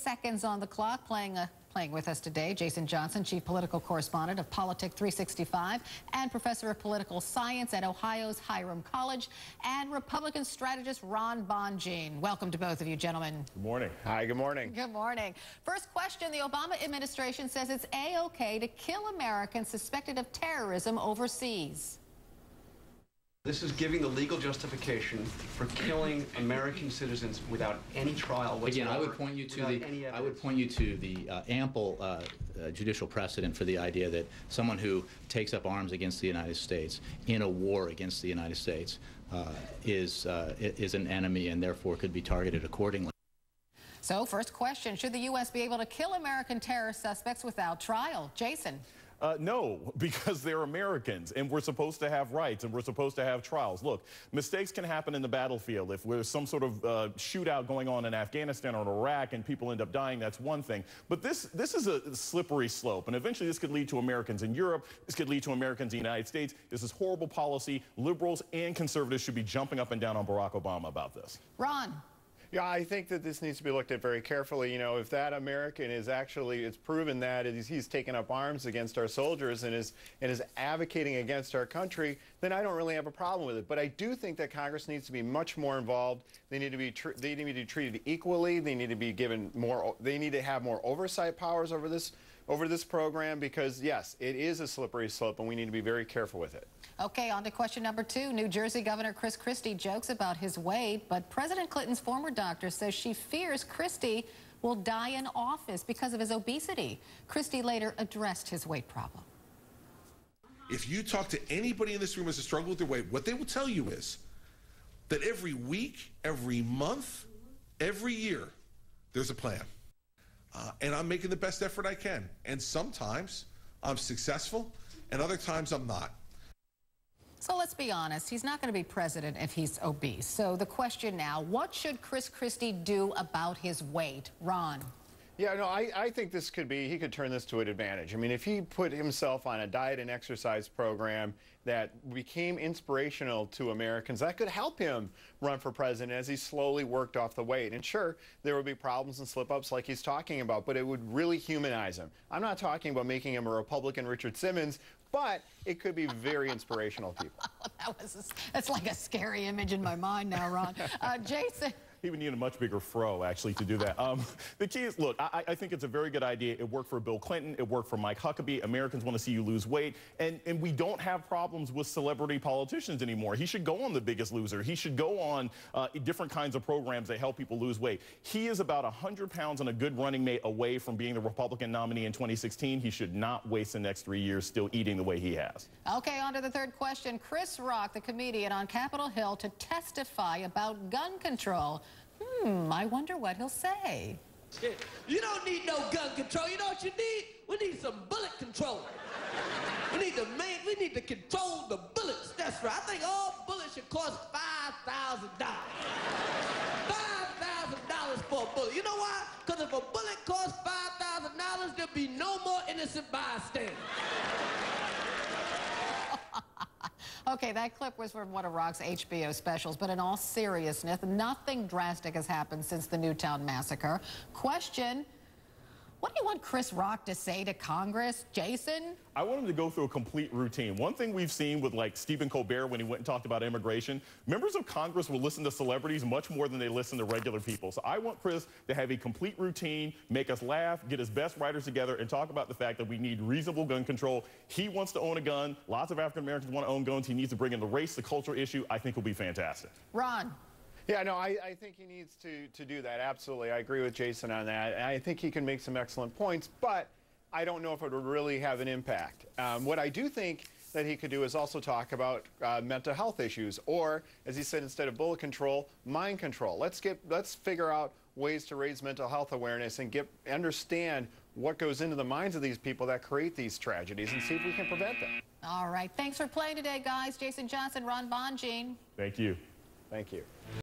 Seconds on the clock. Playing with us today, Jason Johnson, Chief Political Correspondent of Politic 365 and Professor of Political Science at Ohio's Hiram College, and Republican strategist Ron Bonjean. Welcome to both of you, gentlemen. Good morning. Hi, good morning. Good morning. First question, the Obama administration says it's A-OK to kill Americans suspected of terrorism overseas. This is giving the legal justification for killing American citizens without any trial whatsoever. Again, I would point you to the ample judicial precedent for the idea that someone who takes up arms against the United States in a war against the United States is an enemy and therefore could be targeted accordingly. So, first question, should the U.S. be able to kill American terror suspects without trial? Jason. No, because they're Americans, and we're supposed to have rights, and we're supposed to have trials. Look, mistakes can happen in the battlefield. If there's some sort of shootout going on in Afghanistan or Iraq and people end up dying, that's one thing. But this is a slippery slope, and eventually this could lead to Americans in Europe. This could lead to Americans in the United States. This is horrible policy. Liberals and conservatives should be jumping up and down on Barack Obama about this. Ron. Yeah, I think that this needs to be looked at very carefully. You know, if that American is actually, it's proven that he's taken up arms against our soldiers and is advocating against our country, then I don't really have a problem with it. But I do think that Congress needs to be much more involved. They need to be treated equally. They need to be given more. They need to have more oversight powers over this program, because yes, it is a slippery slope, and we need to be very careful with it. Okay, on to question number 2. New Jersey Governor Chris Christie jokes about his weight, but President Clinton's former doctor says she fears Christie will die in office because of his obesity. Christie later addressed his weight problem. If you talk to anybody in this room who has a struggle with their weight, what they will tell you is that every week, every month, every year, there's a plan. And I'm making the best effort I can. And sometimes I'm successful, and other times I'm not. So let's be honest, he's not going to be president if he's obese. So the question now, what should Chris Christie do about his weight? Ron. Yeah, no, I think this could be, he could turn this to an advantage. I mean, if he put himself on a diet and exercise program that became inspirational to Americans, that could help him run for president as he slowly worked off the weight. And sure, there would be problems and slip-ups like he's talking about, but it would really humanize him. I'm not talking about making him a Republican Richard Simmons, but it could be very inspirational to people. That's like a scary image in my mind now, Ron. Jason. He would need a much bigger fro, actually, to do that. The key is, look, I think it's a very good idea. It worked for Bill Clinton. It worked for Mike Huckabee. Americans want to see you lose weight. And we don't have problems with celebrity politicians anymore. He should go on The Biggest Loser. He should go on different kinds of programs that help people lose weight. He is about 100 pounds and a good running mate away from being the Republican nominee in 2016. He should not waste the next 3 years still eating the way he has. Okay, on to the third question. Chris Rock, the comedian, on Capitol Hill to testify about gun control. I wonder what he'll say. You don't need no gun control. You know what you need? We need some bullet control. We need to control the bullets. That's right. I think all bullets should cost $5,000. $5,000 for a bullet. You know why? Because if a bullet costs $5,000, there'll be no more innocent bystanders. Okay, that clip was from one of Rock's HBO specials, but in all seriousness, nothing drastic has happened since the Newtown massacre. Question, what do you want Chris Rock to say to Congress? Jason? I want him to go through a complete routine. One thing we've seen with, like, Stephen Colbert when he went and talked about immigration, members of Congress will listen to celebrities much more than they listen to regular people. So I want Chris to have a complete routine, make us laugh, get his best writers together, and talk about the fact that we need reasonable gun control. He wants to own a gun. Lots of African Americans want to own guns. He needs to bring in the race, the culture issue. I think will be fantastic. Ron. Yeah, no, I think he needs to do that, absolutely. I agree with Jason on that. I think he can make some excellent points, but I don't know if it would really have an impact. What I do think that he could do is also talk about mental health issues, or, as he said, instead of bullet control, mind control. Let's figure out ways to raise mental health awareness and understand what goes into the minds of these people that create these tragedies, and see if we can prevent them. All right, thanks for playing today, guys. Jason Johnson, Ron Bonjean. Thank you. Thank you.